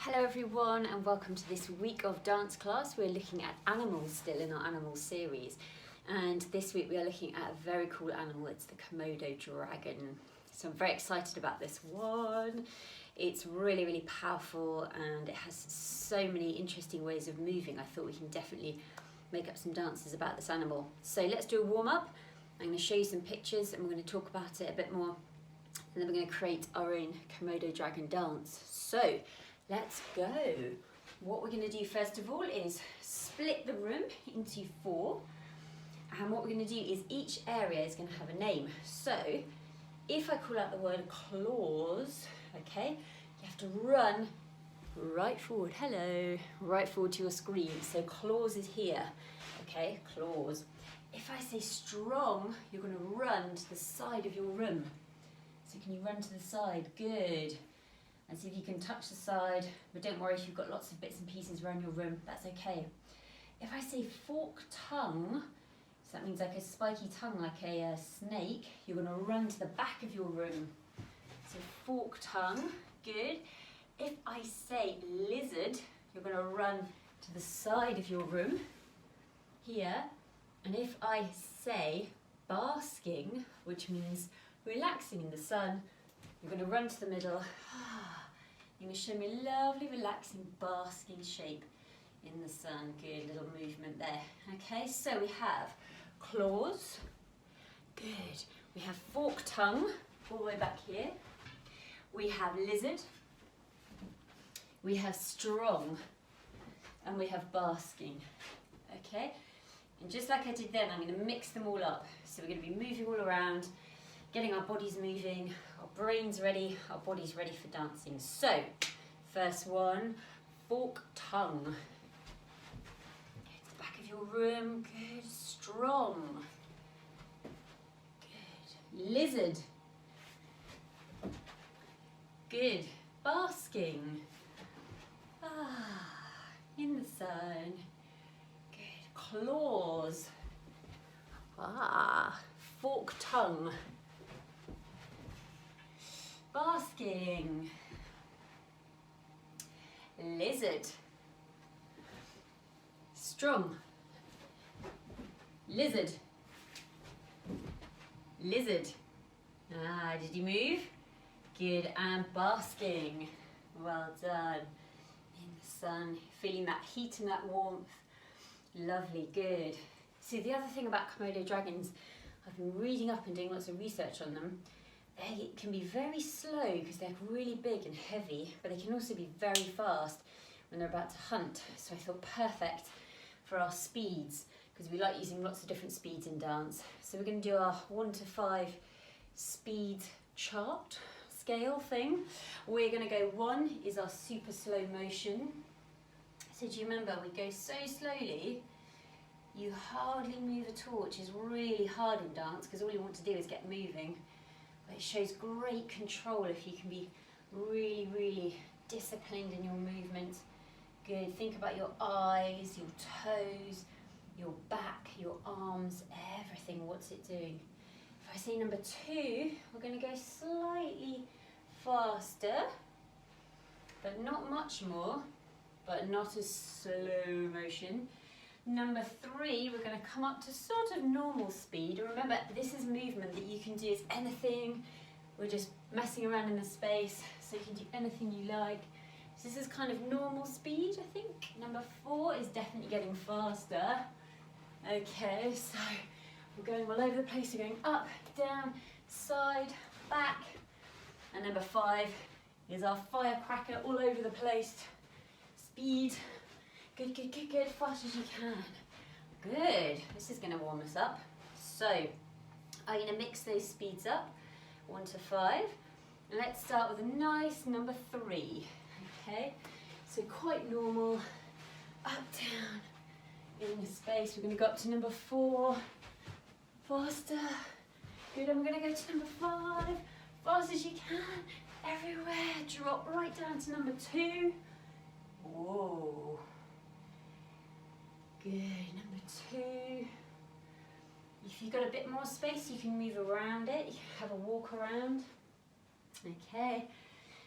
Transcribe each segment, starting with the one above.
Hello everyone and welcome to this week of dance class. We're looking at animals still in our animal series, and this week we are looking at a very cool animal. It's the Komodo Dragon. So I'm very excited about this one. It's really powerful and it has so many interesting ways of moving. I thought we can definitely make up some dances about this animal. So let's do a warm-up. I'm going to show you some pictures and we're going to talk about it a bit more, and then we're going to create our own Komodo Dragon dance. So let's go. What we're going to do first of all is split the room into 4, and what we're going to do is each area is going to have a name. So if I call out the word claws, okay, you have to run right forward. Hello, right forward to your screen. So claws is here, okay, claws. If I say strong, you're going to run to the side of your room. So can you run to the side? Good. And see if you can touch the side, but don't worry if you've got lots of bits and pieces around your room, that's okay. If I say fork tongue, so that means like a spiky tongue, like a snake, you're going to run to the back of your room. So fork tongue, good. If I say lizard, you're going to run to the side of your room, here. And if I say basking, which means relaxing in the sun, you're going to run to the middle. You're going to show me a lovely, relaxing, basking shape in the sun. Good little movement there. Okay, so we have claws. Good. We have fork tongue, all the way back here. We have lizard. We have strong. And we have basking. Okay? And just like I did then, I'm going to mix them all up. So we're going to be moving all around, getting our bodies moving, our brains ready, our bodies ready for dancing. So, first one, fork tongue. It's the back of your room, good, strong. Good, lizard. Good, basking. In the sun. Good, claws. Fork tongue. Basking. Lizard. Strong. Lizard. Lizard. Did you move? Good, and basking. Well done. In the sun, feeling that heat and that warmth. Lovely, good. See, the other thing about Komodo dragons, I've been reading up and doing lots of research on them. They can be very slow because they're really big and heavy, but they can also be very fast when they're about to hunt. So I thought perfect for our speeds, because we like using lots of different speeds in dance. So we're going to do our 1 to 5 speed chart scale thing. We're going to go 1 is our super slow motion. So do you remember, we go so slowly, you hardly move at all, which is really hard in dance because all you want to do is get moving. But it shows great control if you can be really disciplined in your movement. Good, think about your eyes, your toes, your back, your arms, everything, what's it doing? If I say number 2, we're going to go slightly faster, but not much more, but not as slow motion. Number 3, we're going to come up to sort of normal speed. And remember, this is movement that you can do as anything. We're just messing around in the space, so you can do anything you like. So this is kind of normal speed, I think. Number 4 is definitely getting faster. Okay, so we're going all over the place. We're going up, down, side, back. And number 5 is our firecracker all over the place. Speed. Good, fast as you can. Good, this is going to warm us up. So, I'm going to mix those speeds up, 1 to 5. And let's start with a nice number 3, okay? So quite normal, up, down, in the space. We're going to go up to number 4, faster. Good, and we're going to go to number 5, fast as you can, everywhere. Drop right down to number 2. Whoa. Good, number 2. If you've got a bit more space, you can move around it. You can have a walk around. Okay,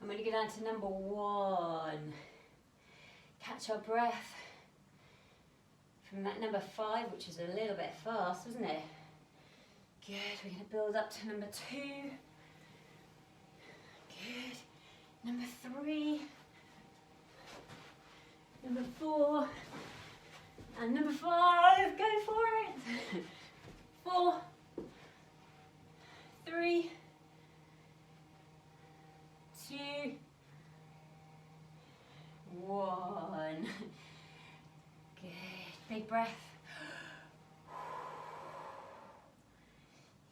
I'm going to go down to number 1. Catch our breath from that number 5, which is a little bit fast, wasn't it? Good, we're going to build up to number 2. Good. Number 3. Number 4. And number 5. Go for it. 4. 3. 2. 1. Good. Big breath.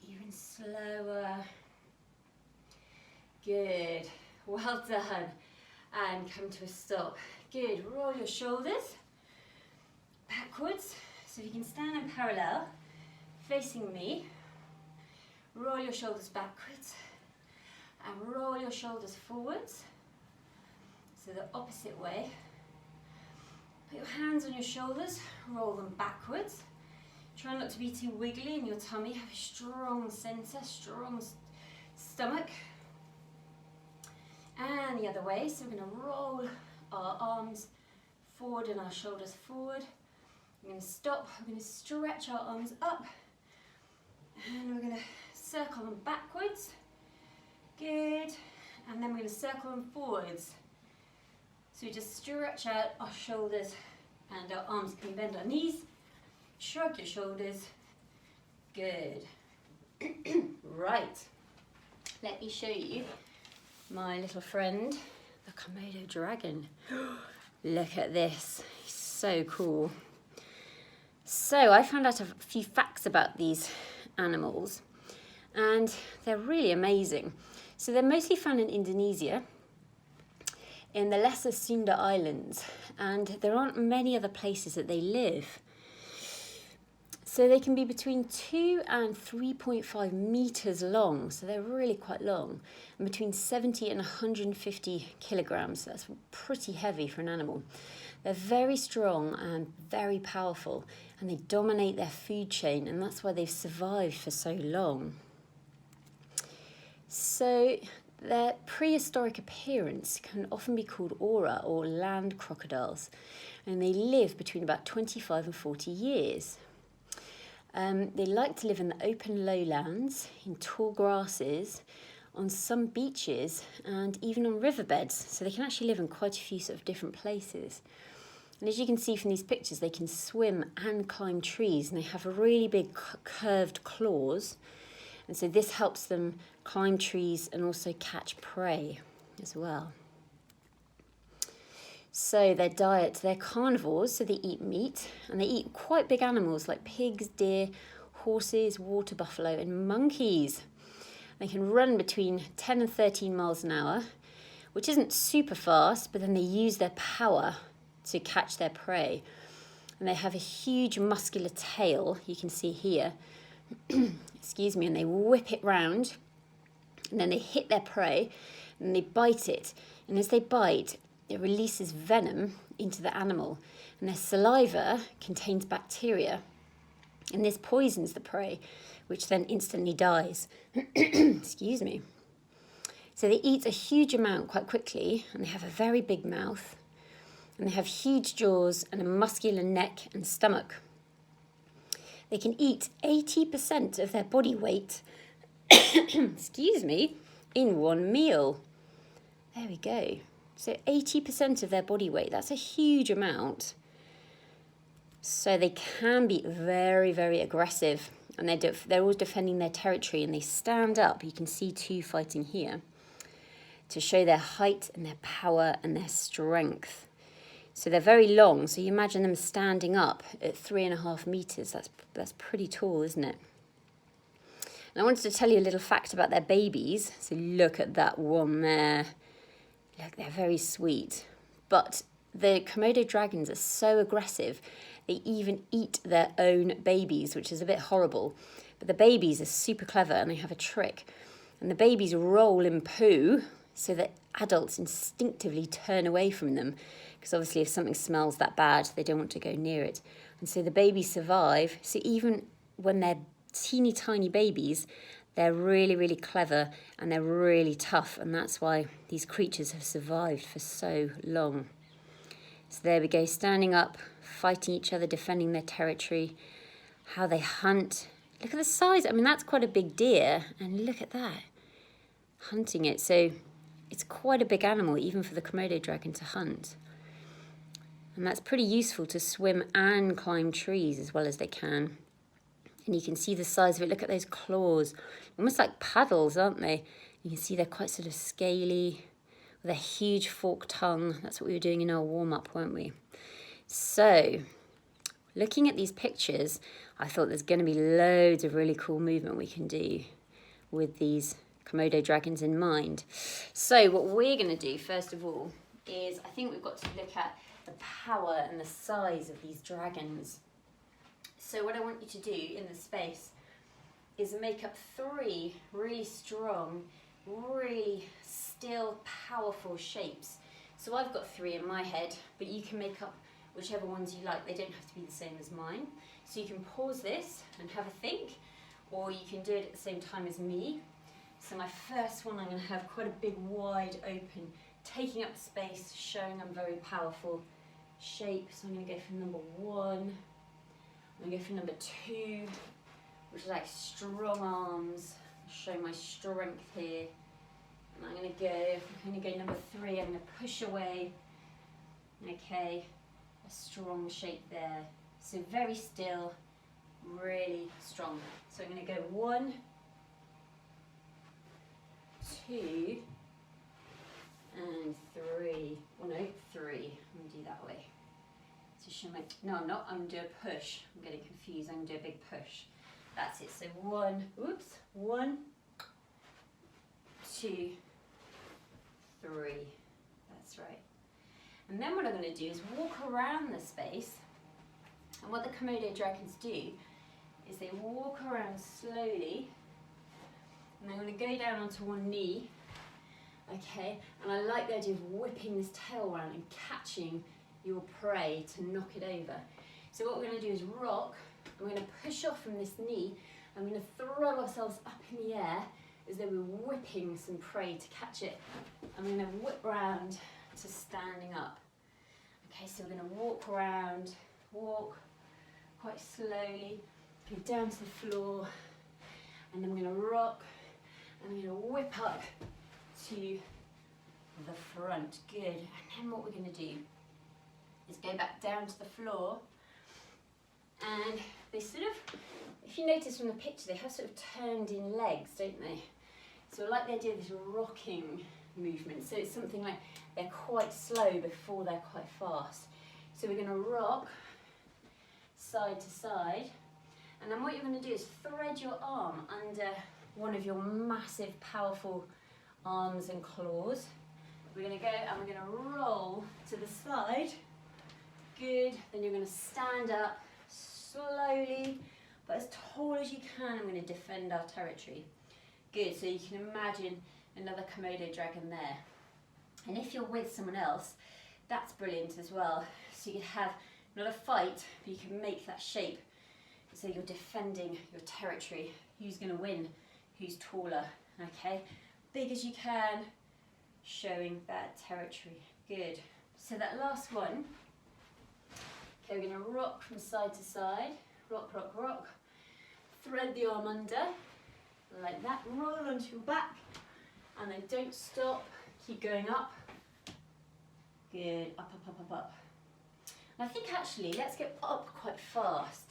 Even slower. Good. Well done. And come to a stop. Good. Roll your shoulders backwards. So if you can stand in parallel, facing me. Roll your shoulders backwards. And roll your shoulders forwards. So the opposite way. Put your hands on your shoulders, roll them backwards. Try not to be too wiggly in your tummy. Have a strong centre, strong stomach. And the other way. So we're going to roll our arms forward and our shoulders forward. We're going to stop. We're going to stretch our arms up. And we're going to circle them backwards. Good. And then we're going to circle them forwards. So we just stretch out our shoulders and our arms. Can you bend our knees? Shrug your shoulders. Good. Right. Let me show you my little friend, the Komodo Dragon. Look at this. He's so cool. So I found out a few facts about these animals and they're really amazing. So they're mostly found in Indonesia, in the Lesser Sunda Islands, and there aren't many other places that they live. So they can be between 2 and 3.5 meters long, so they're really quite long, and between 70 and 150 kilograms. So that's pretty heavy for an animal. They're very strong and very powerful, and they dominate their food chain, and that's why they've survived for so long. So their prehistoric appearance can often be called ora, or land crocodiles, and they live between about 25 and 40 years. They like to live in the open lowlands, in tall grasses, on some beaches, and even on riverbeds, so they can actually live in quite a few sort of different places. And as you can see from these pictures, they can swim and climb trees, and they have really big curved claws. And so this helps them climb trees and also catch prey as well. So their diet, they're carnivores, so they eat meat, and they eat quite big animals like pigs, deer, horses, water buffalo, and monkeys. They can run between 10 and 13 miles an hour, which isn't super fast, but then they use their power to catch their prey. And they have a huge muscular tail, you can see here, excuse me, and they whip it round, and then they hit their prey, and they bite it. And as they bite, it releases venom into the animal, and their saliva contains bacteria, and this poisons the prey, which then instantly dies. Excuse me. So they eat a huge amount quite quickly, and they have a very big mouth, and they have huge jaws and a muscular neck and stomach. They can eat 80% of their body weight, excuse me, in one meal. There we go. So 80% of their body weight, that's a huge amount. So they can be very, very aggressive, and they're always defending their territory, and they stand up. You can see two fighting here to show their height and their power and their strength. So they're very long, so you imagine them standing up at 3.5 meters. That's pretty tall, isn't it? And I wanted to tell you a little fact about their babies. So look at that one there. Look, they're very sweet. But the Komodo dragons are so aggressive, they even eat their own babies, which is a bit horrible. But the babies are super clever, and they have a trick. And the babies roll in poo so that adults instinctively turn away from them, because obviously if something smells that bad, they don't want to go near it. And so the babies survive. So even when they're teeny tiny babies, they're really, really clever, and they're really tough, and that's why these creatures have survived for so long. So there we go, standing up, fighting each other, defending their territory, how they hunt. Look at the size. I mean, that's quite a big deer, and look at that, hunting it. So it's quite a big animal, even for the Komodo dragon to hunt. And that's pretty useful to swim and climb trees as well as they can. And you can see the size of it. Look at those claws, almost like paddles, aren't they? You can see they're quite sort of scaly, with a huge forked tongue. That's what we were doing in our warm-up, weren't we? So, looking at these pictures, I thought there's going to be loads of really cool movement we can do with these Komodo dragons in mind. So what we're going to do, first of all, is I think we've got to look at the power and the size of these dragons. So what I want you to do in the space is make up 3 really strong, really still powerful shapes. So I've got 3 in my head, but you can make up whichever ones you like. They don't have to be the same as mine. So you can pause this and have a think, or you can do it at the same time as me. So my first one, I'm going to have quite a big, wide open, taking up space, showing I'm very powerful shape. So I'm going to go for number 1. I'm going to go for number 2, which is like strong arms. Show my strength here. And I'm going to go number 3. I'm going to push away. Okay, a strong shape there. So very still, really strong. So I'm going to go 1, 2, and 3. Oh no, 3. I'm going to do that way. So show my, no I'm not, I'm going to do a push. I'm getting confused, I'm going to do a big push. That's it, so 1, 1, 2, 3. That's right. And then what I'm going to do is walk around the space. And what the Komodo dragons do is they walk around slowly, and they're going to go down onto one knee, okay? And I like the idea of whipping this tail around and catching your prey to knock it over. So what we're going to do is rock. I'm going to push off from this knee. I'm going to throw ourselves up in the air as though we're whipping some prey to catch it. I'm going to whip round to standing up. Okay, so we're going to walk around, walk quite slowly, go down to the floor, and I'm going to rock, and I'm going to whip up to the front. Good. And then what we're going to do is go back down to the floor, and they sort of, if you notice from the picture, they have sort of turned in legs, don't they? So I like the idea of this rocking movement. So it's something like they're quite slow before they're quite fast. So we're going to rock side to side, and then what you're going to do is thread your arm under one of your massive, powerful arms and claws. We're going to go and we're going to roll to the side. Good. Then you're going to stand up slowly, but as tall as you can. I'm going to defend our territory. Good. So you can imagine another Komodo dragon there. And if you're with someone else, that's brilliant as well. So you can have not a fight, but you can make that shape. So you're defending your territory. Who's going to win? Who's taller? Okay. Big as you can, showing that territory. Good. So that last one, okay, we're going to rock from side to side. Rock, rock, rock. Thread the arm under, like that. Roll onto your back, and then don't stop. Keep going up. Good. Up, up, up, up, up. And I think actually, let's go up quite fast.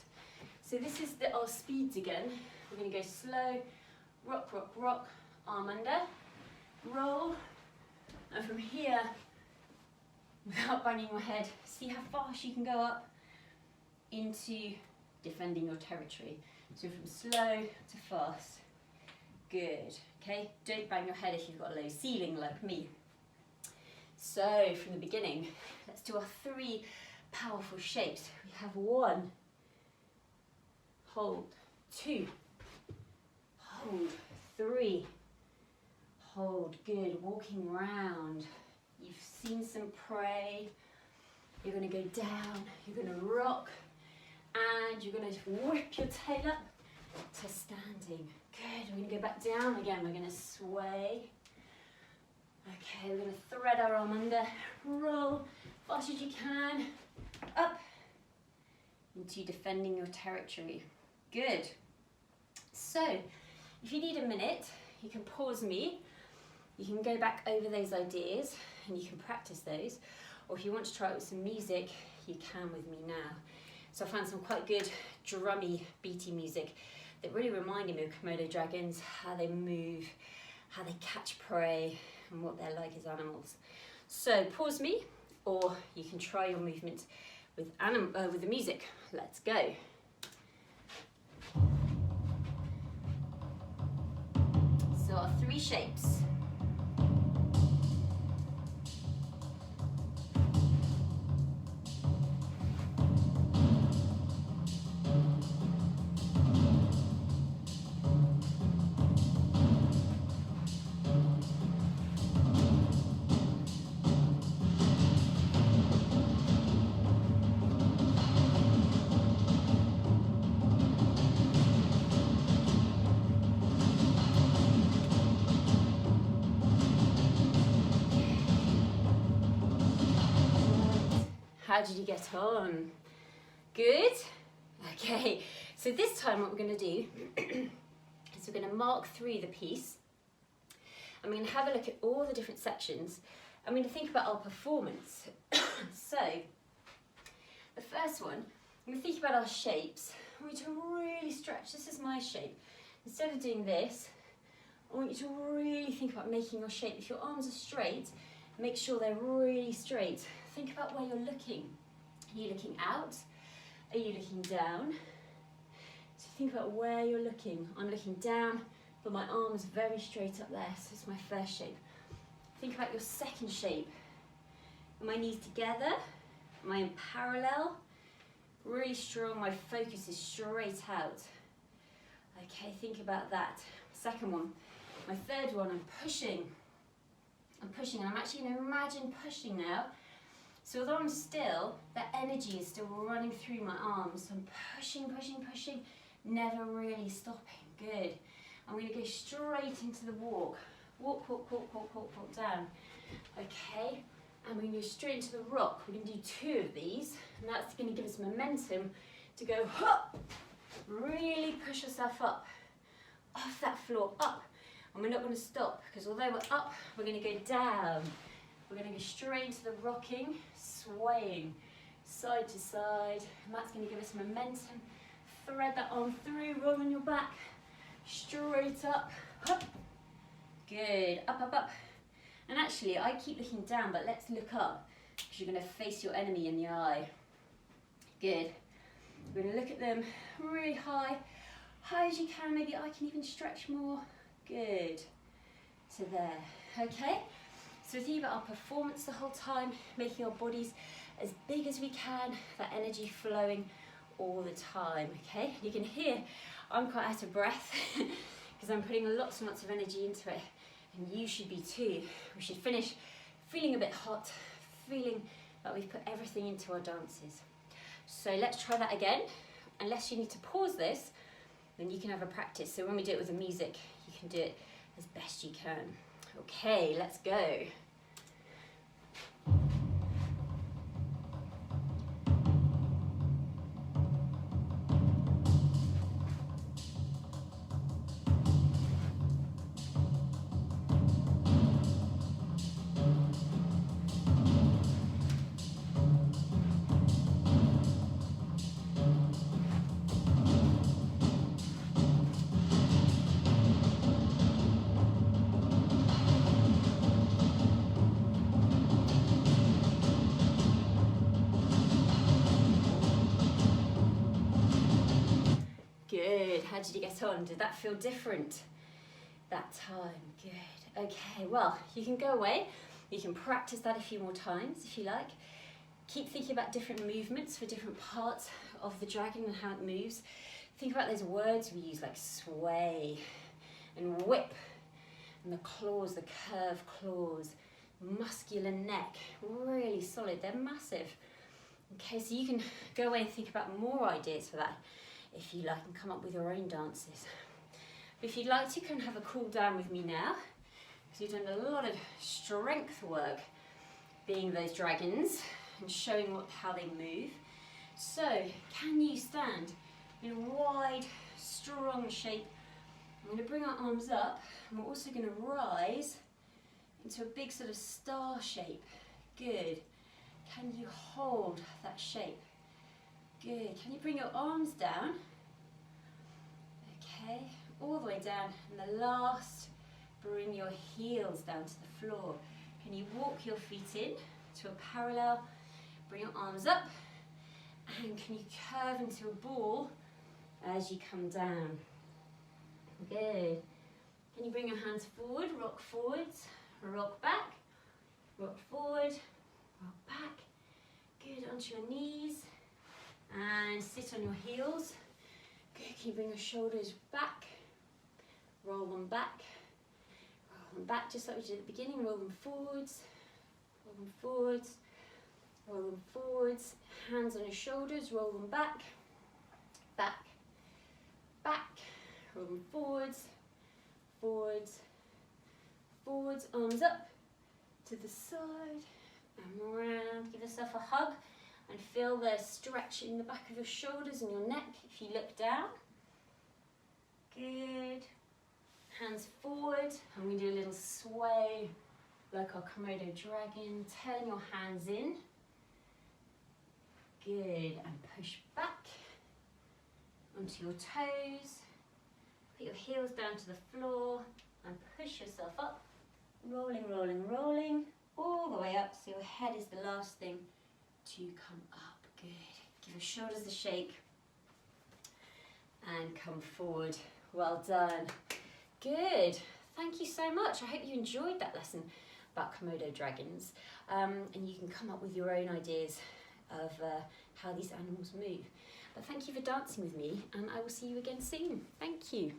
So this is our speeds again. We're going to go slow. Rock, rock, rock. Arm under. Roll. And from here, without banging your head, see how fast you can go up into defending your territory. So from slow to fast. Good. Okay, don't bang your head if you've got a low ceiling like me. So from the beginning, let's do our 3 powerful shapes. We have 1, hold, 2, hold, 3, hold. Good. Walking round. You've seen some prey. You're going to go down. You're going to rock, and you're going to whip your tail up to standing. Good. We're going to go back down again. We're going to sway. Okay, we're going to thread our arm under, roll, fast as you can, up into defending your territory. Good. So, if you need a minute, you can pause me, you can go back over those ideas and you can practice those, or if you want to try it with some music, you can with me now. So I found some quite good drummy, beaty music that really reminded me of Komodo dragons, how they move, how they catch prey, and what they're like as animals. So pause me, or you can try your movement with the music. Let's go. So our 3 shapes. How did you get on? Good? Okay, so this time what we're going to do is we're going to mark through the piece. I'm going to have a look at all the different sections. I'm going to think about our performance. So, the first one, I'm going to think about our shapes. I want you to really stretch. This is my shape. Instead of doing this, I want you to really think about making your shape. If your arms are straight, make sure they're really straight. Think about where you're looking. Are you looking out? Are you looking down? So think about where you're looking. I'm looking down, but my arm's very straight up there, so it's my first shape. Think about your second shape. Are my knees together? Am I in parallel? Really strong, my focus is straight out. Okay, think about that. Second one. My third one, I'm pushing, and I'm actually going to imagine pushing now. So although I'm still, that energy is still running through my arms. I'm pushing, pushing, pushing, never really stopping. Good. I'm going to go straight into the walk. Walk, walk, walk, walk, walk, walk down. Okay, and we're going to go straight into the rock. We're going to do 2 of these, and that's going to give us momentum to go hop. Really push yourself up, off that floor, up. And we're not going to stop, because although we're up, we're going to go down. We're going to go straight into the rocking, swaying, side to side, and that's going to give us momentum. Thread that arm through, roll on your back, straight up, up. Good, up, up, up. And actually, I keep looking down, but let's look up, because you're going to face your enemy in the eye. Good. We're going to look at them really high, high as you can. Maybe I can even stretch more. Good. To there. Okay? So think about our performance the whole time, making our bodies as big as we can, that energy flowing all the time, okay? You can hear I'm quite out of breath because I'm putting lots and lots of energy into it, and you should be too. We should finish feeling a bit hot, feeling like we've put everything into our dances. So let's try that again. Unless you need to pause this, then you can have a practice. So when we do it with the music, you can do it as best you can. Okay, let's go. Good, how did you get on? Did that feel different that time? Good, okay, well, you can go away, you can practice that a few more times if you like. Keep thinking about different movements for different parts of the dragon and how it moves. Think about those words we use like sway and whip, and the claws, the curved claws, muscular neck, really solid, they're massive. Okay, so you can go away and think about more ideas for that if you like, and come up with your own dances. But if you'd like to, you can have a cool down with me now, because you've done a lot of strength work being those dragons. and showing how they move. So, can you stand in a wide, strong shape? I'm going to bring our arms up, and we're also going to rise into a big sort of star shape. Good. Can you hold that shape? Good. Can you bring your arms down? Okay, all the way down. And the last, bring your heels down to the floor. Can you walk your feet in to a parallel? Bring your arms up. And can you curve into a ball as you come down? Good. Can you bring your hands forward, rock forwards, rock back, rock forward, rock back. Good, onto your knees and sit on your heels. Good, can you bring your shoulders back, roll them back, just like we did at the beginning. Roll them forwards, roll them forwards, roll them forwards. Hands on your shoulders, roll them back, back, back. Roll them forwards, forwards, forwards. Arms up to the side and around. Give yourself a hug and feel the stretch in the back of your shoulders and your neck if you look down. Good. Hands forward, and we do a little sway like our Komodo Dragon. Turn your hands in. Good, and push back onto your toes. Put your heels down to the floor and push yourself up. Rolling, rolling, rolling, all the way up so your head is the last thing to come up. Good. Give your shoulders a shake and come forward. Well done. Good. Thank you so much. I hope you enjoyed that lesson about Komodo dragons, and you can come up with your own ideas of how these animals move. But thank you for dancing with me, and I will see you again soon. Thank you.